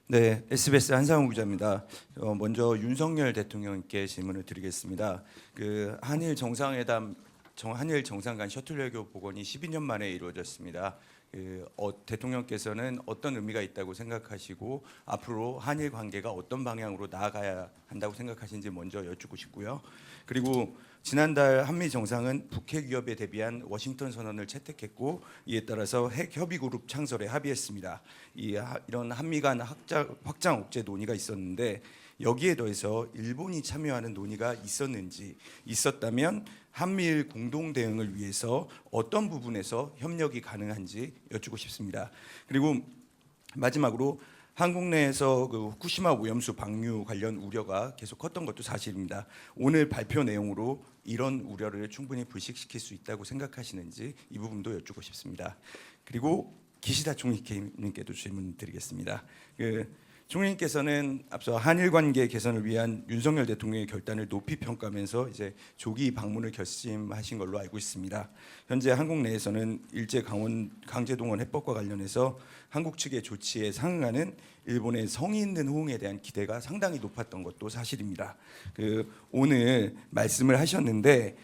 네, SBS 한상우 기자입니다. 먼저 윤석열 대통령께 질문을 드리겠습니다. 한일 정상회담, 한일 정상 간 셔틀 외교 복원이 12년 만에 이루어졌습니다. 대통령께서는 어떤 의미가 있다고 생각하시고 앞으로 한일 관계가 어떤 방향으로 나아가야 한다고 생각하시는지 먼저 여쭙고 싶고요. 그리고 지난달 한미 정상은 북핵 위협에 대비한 워싱턴 선언을 채택했고 이에 따라서 핵 협의 그룹 창설에 합의했습니다. 이런 한미 간 확장 억제 논의가 있었는데 여기에 더해서 일본이 참여하는 논의가 있었다면 한미일 공동 대응을 위해서 어떤 부분에서 협력이 가능한지 여쭙고 싶습니다. 그리고 마지막으로 한국 내에서 후쿠시마 오염수 방류 관련 우려가 계속 컸던 것도 사실입니다. 오늘 발표 내용으로 이런 우려를 충분히 불식시킬 수 있다고 생각하시는지 이 부분도 여쭙고 싶습니다. 그리고 기시다 총리님께도 질문드리겠습니다. 총리님께서는 앞서 한일 관계 개선을 위한 윤석열 대통령의 결단을 높이 평가하면서 이제 조기 방문을 결심하신 걸로 알고 있습니다. 현재 한국 내에서는 일제 강제동원 해법과 관련해서 한국 측의 조치에 상응하는 일본의 성의 있는 호응에 대한 기대가 상당히 높았던 것도 사실입니다. 오늘 말씀을 하셨는데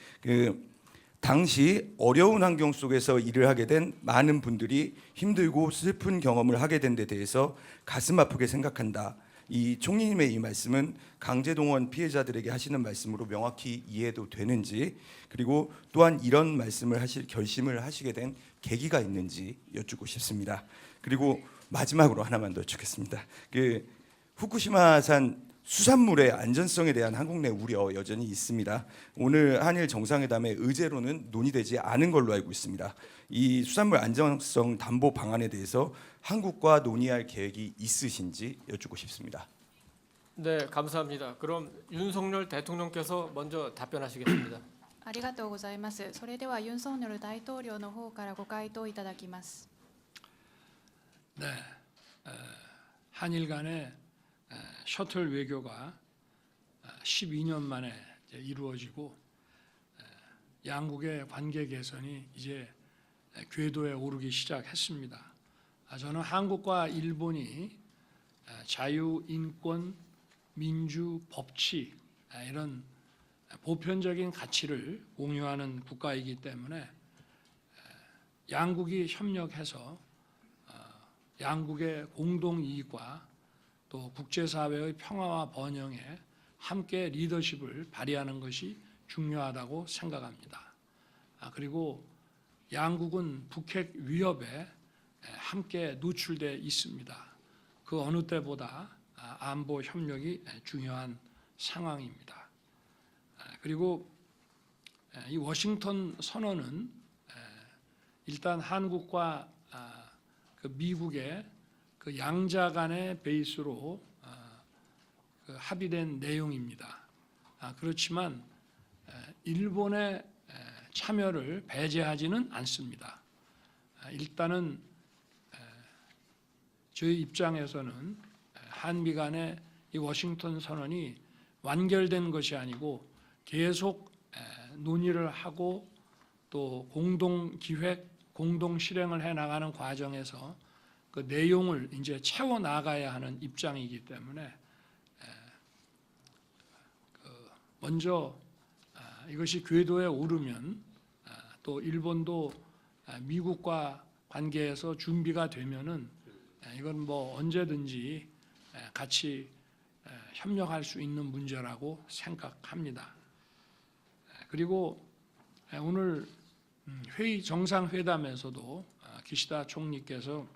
당시 어려운 환경 속에서 일을 하게 된 많은 분들이 힘들고 슬픈 경험을 하게 된 데 대해서 가슴 아프게 생각한다. 이 총리님의 이 말씀은 강제동원 피해자들에게 하시는 말씀으로 명확히 이해도 되는지, 그리고 또한 이런 말씀을 결심을 하시게 된 계기가 있는지 여쭙고 싶습니다. 그리고 마지막으로 하나만 더 여쭙겠습니다. 후쿠시마산 수산물의 안전성에 대한 한국 내 우려 여전히 있습니다. 오늘 한일 정상회담의 의제로는 논의되지 않은 걸로 알고 있습니다. 이 수산물 안전성 담보 방안에 대해서 한국과 논의할 계획이 있으신지 여쭙고 싶습니다. 네, 감사합니다. 그럼 윤석열 대통령께서 먼저 답변하시겠습니다. ありがとうございます。それではユン・ソンニョル大統領の方からご回答いただきます。 네, 한일 간의 셔틀 외교가 12년 만에 이루어지고 양국의 관계 개선이 이제 궤도에 오르기 시작했습니다. 저는 한국과 일본이 자유, 인권, 민주, 법치 이런 보편적인 가치를 공유하는 국가이기 때문에 양국이 협력해서 양국의 공동 이익과 또 국제사회의 평화와 번영에 함께 리더십을 발휘하는 것이 중요하다고 생각합니다. 그리고 양국은 북핵 위협에 함께 노출돼 있습니다. 그 어느 때보다 안보 협력이 중요한 상황입니다. 그리고 이 워싱턴 선언은 일단 한국과 미국의 양자 간의 베이스로 합의된 내용입니다. 그렇지만 일본의 참여를 배제하지는 않습니다. 일단은 저희 입장에서는 한미 간의 이 워싱턴 선언이 완결된 것이 아니고 계속 논의를 하고 또 공동 기획, 공동 실행을 해 나가는 과정에서 그 내용을 이제 채워 나가야 하는 입장이기 때문에 먼저 이것이 궤도에 오르면 또 일본도 미국과 관계에서 준비가 되면은 이건 뭐 언제든지 같이 협력할 수 있는 문제라고 생각합니다. 그리고 오늘 회의 정상회담에서도 기시다 총리께서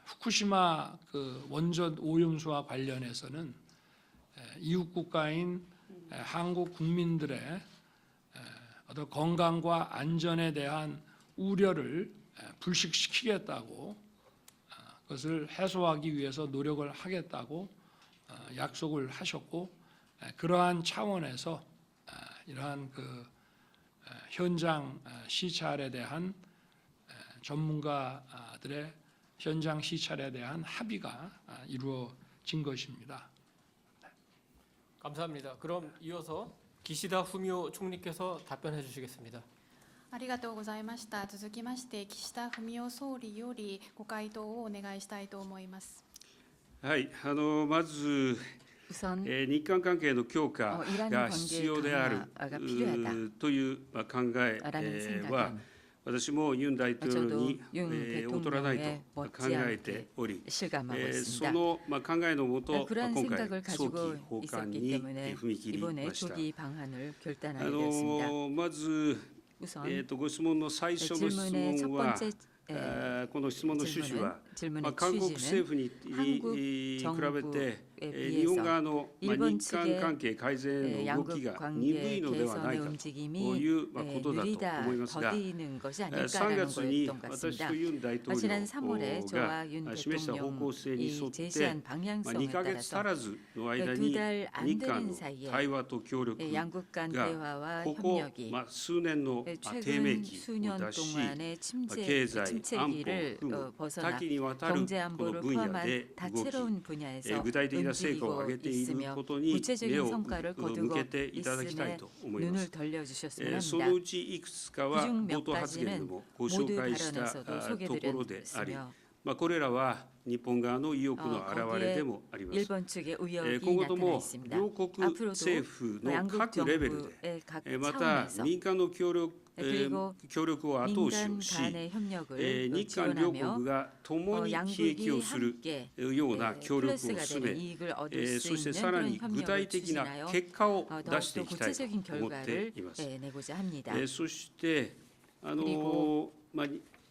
후쿠시마 원전 오염수와 관련해서는 이웃 국가인 한국 국민들의 어떤 건강과 안전에 대한 우려를 불식시키겠다고 그것을 해소하기 위해서 노력을 하겠다고 약속을 하셨고 그러한 차원에서 이러한 현장 시찰에 대한 전문가들의 현장 시찰에 대한 합의가 이루어진 것입니다. 감사합니다. 그럼 이어서 기시다 후미오 총리께서 답변해 주시겠습니다. ありがとうございました。続きまして岸田文雄総理よりご回答をお願いしたいと思います。はい、まず、 우선 日韓関係の強化 이란 が 관계 必要である 강화가 필요하다 という考え 라는 は 생각은 私もユン大統領 저도 に 윤 劣らないと 대통령의 考えて 못지않게 おり、 실감하고 そ 있습니다. の考えのもと、 그러한 今回 생각을 早期 가지고 訪韓 있었기 に 때문에 踏み切り 이번에 ました。 조기 방안을 결단하게 되었습니다. まず、 우선 ご質問の最初の質 질문의 첫 問は、 번째 この質問の趣旨は、 질문의 韓国 취지는 政府に比べて、 한국에 日本 비해서 側の日 일본 韓 측의 関係改善の動き 양국 が鈍い 관계 のではない 개선의 かと 움직임이 いうことだと 느리다, 思いますが、 더디는 것이 3 아닐까라는 月に 거였던 것 私 같습니다. とユン大統領 지난 3월에 が 저와 윤 示した方向性に沿 대통령이 って、 제시한 2 방향성에 ヶ月足 따라서 らずの間 두 に 달 안 日韓 되는 の 사이에 対話と協力 양국 간 が 대화와 ここ 협력이 数年の低迷 최근 期を 수년 脱し、 동안의 経済、安保を 침체기를 含む 벗어나 多岐にわたる 경제 この 안보를 分野 포함한 で動き、 다채로운 분야에서 具体的な成果を 움직이고 上げている 있으며 ことに目 구체적인 を 성과를 向 거두고 けていただきたい 있음에 と思いま 눈을 す。 돌려주셨으면 その 합니다. うちいくつかは 그중 冒 몇 頭発言で 가지는 もご紹 모두 介した 발언에서도 ところであり、 소개드렸으며 これらは日本側の意欲の表れでもあります。 일본 측의 의욕이 今後と 나타나 も 있습니다. 両国 앞으로도 政府の 양국 各レベル 정부의 각 で、また 차원에서 民間の協力 그리고 を後押し 민간 をし、 간의 협력을 日韓両 지원하며 国が共に利益 양국이 をする 함께 ような協力を 플러스가 進 되는 め、 이익을 얻을 수 そして 있는 さら 그런 に具 협력을 体的な 추진하여 結果を出して 더욱더 いきたい 구체적인 と思って 결과를 います。 내고자 합니다. そして그리고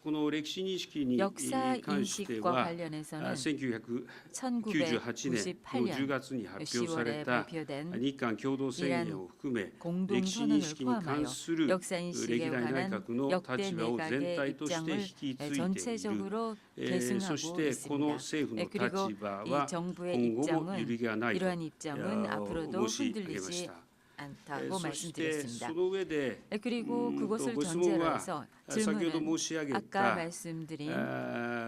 この歴史認識に 역사 関して 인식과 は 관련해서는 1998年の10 1998년 月に発表され 10월에 た 발표된 日韓共同宣言を含め歴史 공동선언을 認識に関 포함하여 する 역사 인식에 歴代内 관한 閣の 역대 立場を全 내각의 体として引 입장을 き継いでいる。 전체적으로 そ 계승하고 してこの 있습니다. 政府の 그리고 立場 이 は 정부의 今後も 입장은 揺るぎがないと 이러한 입장은 앞으로도 申し上げまし 흔들리지 た。 않다고 そして 말씀드렸습니다. その上で 그리고 그것을 ご質問 전제로 は 해서 先ほど 질문은 申し上げ 아까 た 말씀드린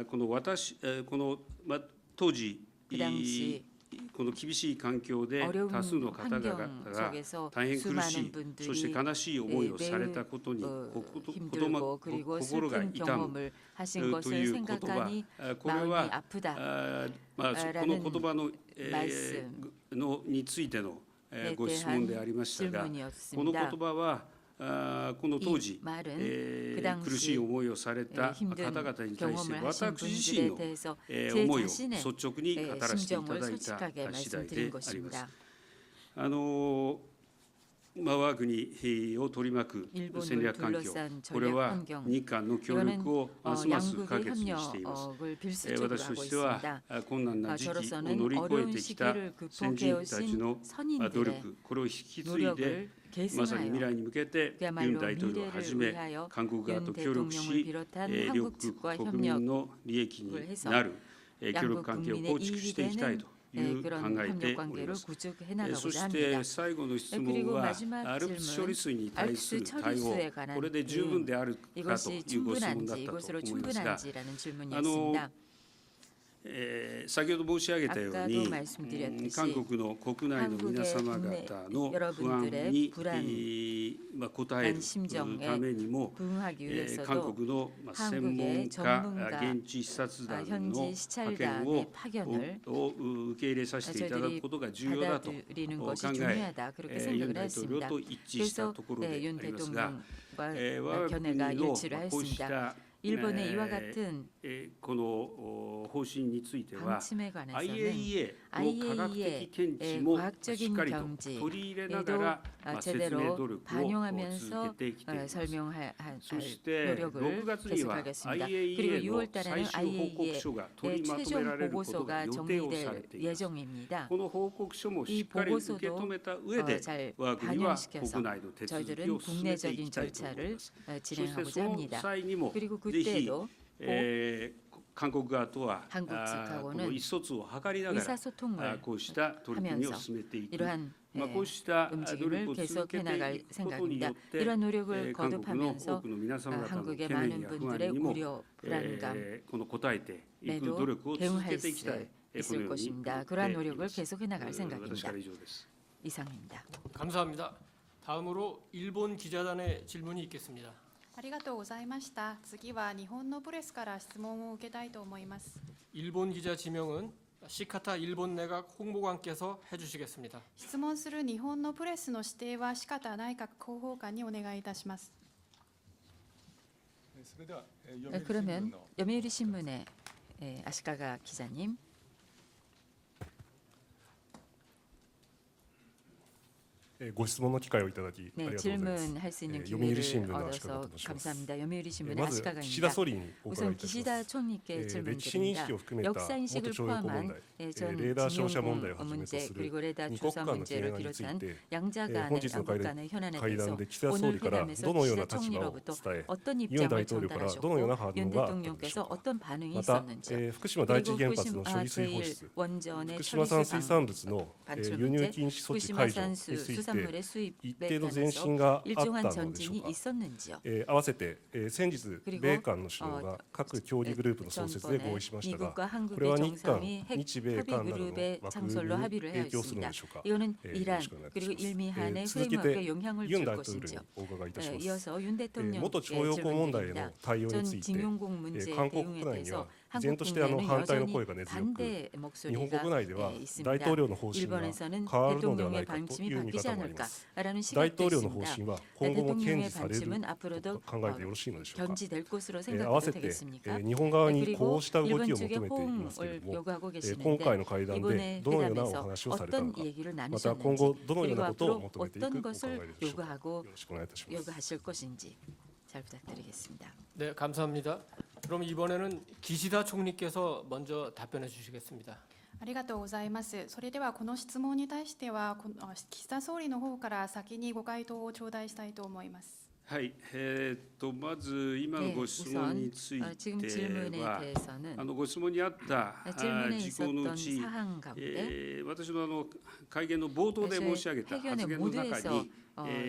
この当時 그 당시 この厳しい環境で 어려운 多数の方々 환경 が 속에서 大変苦し 수많은 い、そ 분들이 して悲しい思いをされたことに 힘들고 그리고 心が 슬픈 痛む 경험을 하신 とい 것을 う言葉、 생각하니 これ 마음이 は 아프다. この言葉の말씀についての 에 ご質問であ 대한 りましたが、この言 질문이었습니다. 葉はこの当時 이 말은 그 당시 苦しい思いをされた方 힘든 々に対して 경험을 하신 私自身 분들에 の 대해서 제 思いを 자신의 率直に語らせていた 심정을 だいた 솔직하게 次第 말씀드린 でありま 것입니다. す。我が国を取り巻く 일본을 戦略環境、 둘러싼 これ 전략 は 환경 日韓の協 이거는 力をますます不可 양국의 欠にしています。 협력을 필수적으로 私と 하고 しては 있습니다. 困難な時期を 저로서는 乗り越え 어려운 てきた 시기를 先 극복해 人たちの 오신 努 선인들의 力、これを引き継いで 노력을 まさに未 계승하여 来に向けてユン 그야말로 大統領をはじめ 미래를 위하여 韓国側 윤 と協力 대통령을 し、 비롯한 両 한국 国 측과 国民の利益になる協力 양국 関係を 국민의 構築し 이익이 ていきたい 되는 という考 그런 えて 협력 おり 관계를 ます。 구축해 そ 나가고자 し 합니다. て最後の質問 그리고 は 마지막 アルプス処理水に対する 알프스 対応、 처리수에 관한 これで十分であるかというご 이것이 質問だ 충분한지 ったと 이것으로 思いますが、 충분한지라는 질문이었습니다. 先ほど申し上げたよう 아까도 に、 말씀드렸듯이 韓国の国内の皆様方の不安 여러분들의 に 불안 応える 심정에 ためにも、 부응하기 韓 위해서도 国の専門 한국의 家、 전문가 現地視察団の 현지 派遣 시찰단의 파견을 を受け入れさせていただくことが重要だと考 받아들이는 え、 것이 중요하다 그렇게 ユン 생각을 大統領 했습니다. と一致したところであ 윤 りますが、 대통령과 我が国 견해가 の 일치를 こうし 했습니다. た 일본의 이와 같은 この方針については 방침에 관해서는 IAEA の科学的見地もしっかりと取り入れながら説明 제대로 努力を続 반영하면서 けてきています。 설명할 そして6 노력을 月には 계속하겠습니다. IAEA 그리고 の 6월 最 달에는 終報告書が取 IAEA의 りまとめ 최종 られることが 보고서가 予定をされ 정리될 ています。 예정입니다. この報告書もしっかり受け止めた上で 잘 我が国は 반영시켜서 国内の手続き 저희들은 を進めてい 국내적인 きたいと思い 절차를 ます。そしてそ 진행하고자 の 합니다. 際にも 그리고 ぜひ 그때도 韓国側とは 한국 こ 측하고는 の意思疎通を図りながら 의사소통을 こうした取り組みを進めていく。 이러한 こうした努 움직임을 力を続け 계속해 てい 나갈 くことに 생각입니다. よって 이러한 노력을 韓国の多 거듭하면서 くの皆様方の懸 한국의 念 많은 や不安 분들의 にも 우려, 불안감 この応えていく 에도 努力を続 대응할 けていき 수 たい。この 있을 ように 것입니다. 思って 그러한 いま 노력을 す。 계속해 나갈 私 생각입니다. から以上です。 이상입니다. 감사합니다. 다음으로 일본 기자단의 질문이 있겠습니다. ありがとうございました。次は日本のプレスから質問を受けたいと思います。 일본 기자 지명은 시카타 일본 내각 홍보관께서 해주시겠습니다. 質問する日本のプレスの指定は四方内閣広報官にお願いいたします。 그러면読売新聞의 아시카가 기자님. 고質問の機会をいただきあり 네, がとうございます。 질문할 수 있는 読売 기회를 新聞の足利と 얻어서 申します。 감사합니다.読売新聞의 まず岸田 아시카가입니다. 総理にお伺い 우선 いたし 기시다 ます。 총리께 歴史認 질문드립니다. 識を含めた元 역사 인식을 徴用工問 포함한 題、 전 レーダー照射問題を 징용 はじめと 문제 する 그리고 레다 二国 조사 間の懸 문제를 案につい 비롯한 て、 양자 本 간의 日の 양국 간의 현안에 会 대해서 談で岸田総 오늘 理から 회담에서 どのような 기시다 立場を 총리로부터 伝え、 어떤 ユン大 입장을 統領からどのような反 전달하셨고 윤 応があったので 대통령께서 しょうか。 어떤 반응이 また、 있었는지 福島第一 그리고 原発の処理水放 제1 出、 원전의 福島産水産物の 반출 輸入 문제, 禁止措置 후쿠시마 解除に 산수 ついて 수산물의 一 수입에 定の前 관해서 進があった 일정한 のでしょう 전진이 か。 있었는지요. 合わせて、先日 그리고 米韓の首脳が各協議グループの創設で合意しましたが、 미국과 これは 한국의 日韓、 정상이 핵 日米 협의 韓などの 그룹의 枠組み 창설로 に 합의를 影響するの 하였습니다. でしょうか。 이거는 よろ 이란 しくお願いいたし 그리고 ます。 일미한의 続け 프레임워크에 て 영향을 ユン 줄 大統領に 것인지요. お伺いいたします。 이어서 윤 元 대통령께 徴用工問題への 질문드립니다. 対応に 전 ついて、 징용국 문제 韓国 대응에 国内には 대해서 依然 한국 として 국내에는 反対の 여전히 声が根強く、 반대 日本 목소리가 国内では 있습니다. 大統領の方針が 일본에서는 変わるのではな 대통령의 いかと 방침이 いう見 바뀌지 方もあります。 않을까라는 大 시각도 統領の方 있습니다. 針は今後も堅 대통령의 持される 방침은 と 앞으로도 考えてよろしいのでしょうか。 견지될 것으로 合わ 생각해도 せて、 되겠습니까? 日本側に 그리고 こうした動きを 일본 求 측에 めていますけれ 호응을 ども、 요구하고 今 계시는데 回の会談で 이번에 どのようなお 회담에서 話をされたの 어떤 か、 얘기를 また今 나누셨는지 後どのよう 그리고 なことを 앞으로 求めていく 어떤 お考 것을 えでしょうか。 요구하고 よろしくお願いいたします。 요구하실 것인지 잘 부탁드리겠습니다. 네, 감사합니다. 그럼 이번에는 기시다 총리께서 먼저 답변해 주시겠습니다. ありがとうございます。それではこの質問に対しては岸田総理の方から先にご回答を頂戴したいと思います。はい、まず今の 네, ご質問につい 지금 て 질문에 は、 대해서는 ご質問にあった 질문에 事項のう 있었던 ち、 사항 가운데 私の会見の冒頭で申し上げた発 회견의 言の中 모두에서 に、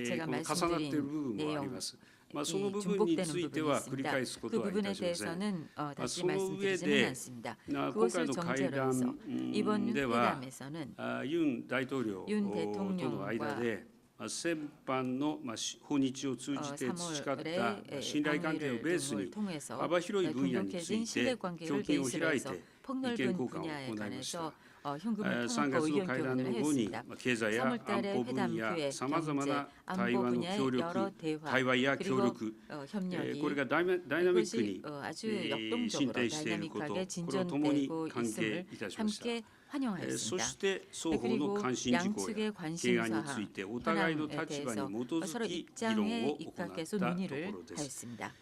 제가 この重なっている部分 말씀드린 もあり 내용 ます。その 이 部分に 중복되는 ついて 부분이 は繰り 있습니다. 返すこ 그 とはいた 부분에 しません。 대해서는 다시 その上 말씀드리지는 で 않습니다. 今 그것을 回の会 전제로 談 해서 이번 では、 회담에서는 ユン大統領 윤 との間 대통령과 で、先般の訪日を通じて培った 3월에 信頼関係をベース 방위를 に 통해서 幅広い分野につ 돈독해진 いて 신뢰관계를 胸襟を 베이스로 開いて 해서 意見 폭넓은 交換を 분야에 行いました。 관해서 현금을 3 통합과 月の 의견 会談 교류를 の後に 했습니다. 経済や 3월 安 달에 保分 회담 野 후에 さまざま 경제, な対 안보 話の 분야의 協 여러 力、 대화 対話や協 그리고 力、 협력이 これがダイナミックに 그것이 아주 進 역동적으로 展していること、こ 다이나믹하게 れを共に 진전되고 歓迎 있음을 いたしました。 함께 そ 환영하였습니다. して双方の 그리고 関心事項 양측의 や 관심 懸案につい 사항, てお互いの 현황에 立場に 대해서 基 서로 づき議論 입장에 を行ったと 입각해서 こ 논의를 ろです。 하였습니다.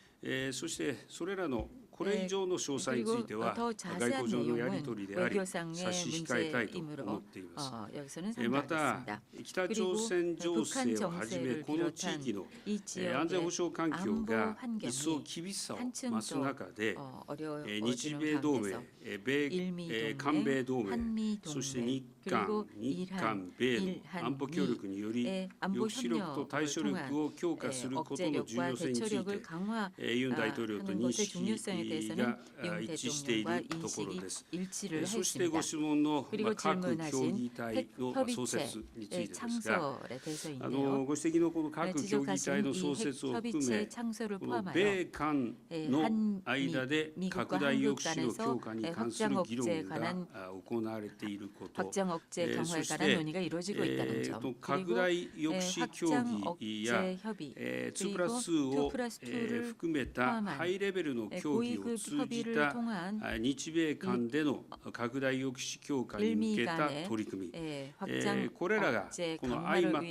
そしてそれらのこれ以上の詳細について 그리고 は 더 外 자세한 交上のやり 내용은 取りであり 외교상의 差し控えたいと思 문제이므로 っています。 여기서는 また 삼가하겠습니다. 北朝鮮情勢をはじめこの地域の 이 安全保 지역의 障環境 안보 が 환경이 一層厳しさを 한층 増す 더 中で日 어려워지는 米同盟 가운데서 韓米同盟 한미 そして 동맹 日韓 그리고 日韓米の 일한 安保協力により 미의 안보 抑止力と対処 협력을 力を強化することの重 억제력과 要性につい 대처력을 て 강화 ユン大統領と 하는 認 것의 識 중요성에 が 대해서는 윤 一致してい 대통령과 るところ 인식이 です。 일치를 そしてご 했습니다. 質問の 그리고 各協 질문하신 議体の創設について 협의체의 ですが、 창설에 대해서인데요. ご指摘のこの各協議体 지적하신 の 이 創設を含 협의체 め、 창설을 この 포함하여 米韓の間で 미국과 拡大抑 한국 止の 간에서 強化に関する 확장 議論 억제에 が 관한 行われていること、 확장 억제 강화에 そし 관한 て 논의가 이루어지고 있다는 점, 拡 그리고 大抑止協 확장 議や 억제 협의, 2プラス 그리고 2を 2+2를 含めたハイレベルの協議を 고위급 通じ 협의를 た 통한 日米間での拡大抑止強化に向けた取り組み、 확장 これらが 억제 この相 강화를 まって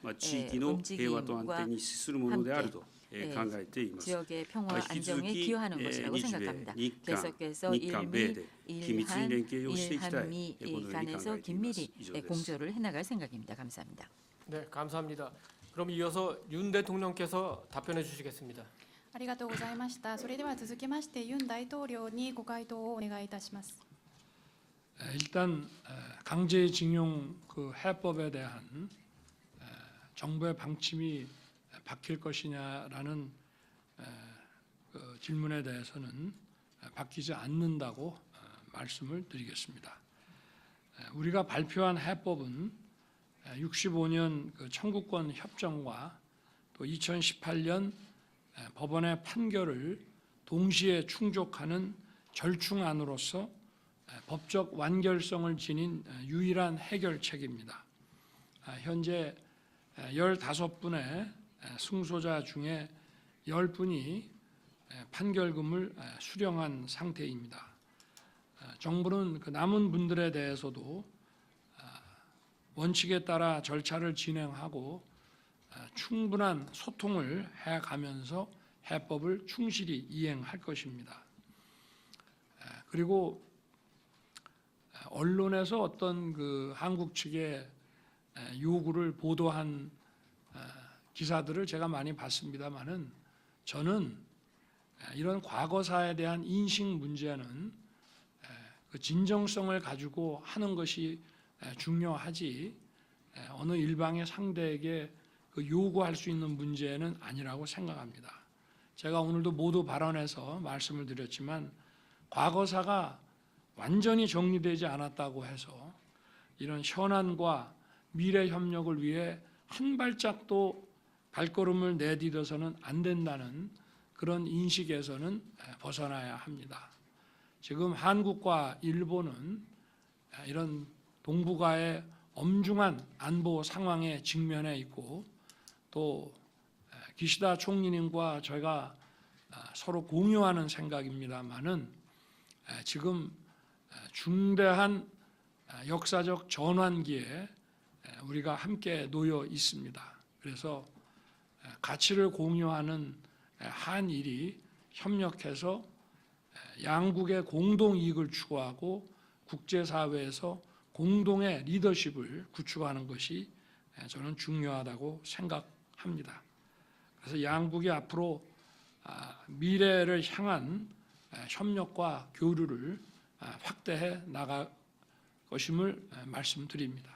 위한 地域の平和と安定に資するものであると考えています。 지역의 평화 引き続 안정에 き 기여하는 것이라고 日米 생각합니다. 日韓 계속해서 日韓米 일미, で緊密に連携をしていきたい、 일한미 このように考 간에서 えています。 긴밀히 以上です。 공조를 해나갈 생각입니다. 감사합니다. 네, 감사합니다. 그럼 이어서 윤 대통령께서 답변해 주시겠습니다. ありがとうございました。それでは続きましてユン大統領にご回答をお願いいたします。 일단 강제징용 그 해법에 대한 정부의 방침이 바뀔 것이냐라는 그 질문에 대해서는 바뀌지 않는다고 말씀을 드리겠습니다. 우리가 발표한 해법은 65년 그 청구권 협정과 또 2018년 법원의 판결을 동시에 충족하는 절충안으로서 법적 완결성을 지닌 유일한 해결책입니다. 현재 15분의 승소자 중에 10분이 판결금을 수령한 상태입니다. 정부는 그 남은 분들에 대해서도 원칙에 따라 절차를 진행하고 충분한 소통을 해가면서 해법을 충실히 이행할 것입니다. 그리고 언론에서 어떤 그 한국 측의 요구를 보도한 기사들을 제가 많이 봤습니다만은 저는 이런 과거사에 대한 인식 문제는 그 진정성을 가지고 하는 것이 중요하지 어느 일방의 상대에게 그 요구할 수 있는 문제는 아니라고 생각합니다. 제가 오늘도 모두 발언해서 말씀을 드렸지만 과거사가 완전히 정리되지 않았다고 해서 이런 현안과 미래 협력을 위해 한 발짝도 발걸음을 내디뎌서는 안 된다는 그런 인식에서는 벗어나야 합니다. 지금 한국과 일본은 이런 동북아의 엄중한 안보 상황에 직면해 있고 또 기시다 총리님과 저희가 서로 공유하는 생각입니다만은 지금 중대한 역사적 전환기에 우리가 함께 놓여 있습니다. 그래서 가치를 공유하는 한일이 협력해서 양국의 공동 이익을 추구하고 국제사회에서 공동의 리더십을 구축하는 것이 저는 중요하다고 생각합니다. 그래서 양국이 앞으로 미래를 향한 협력과 교류를 확대해 나갈 것임을 말씀드립니다.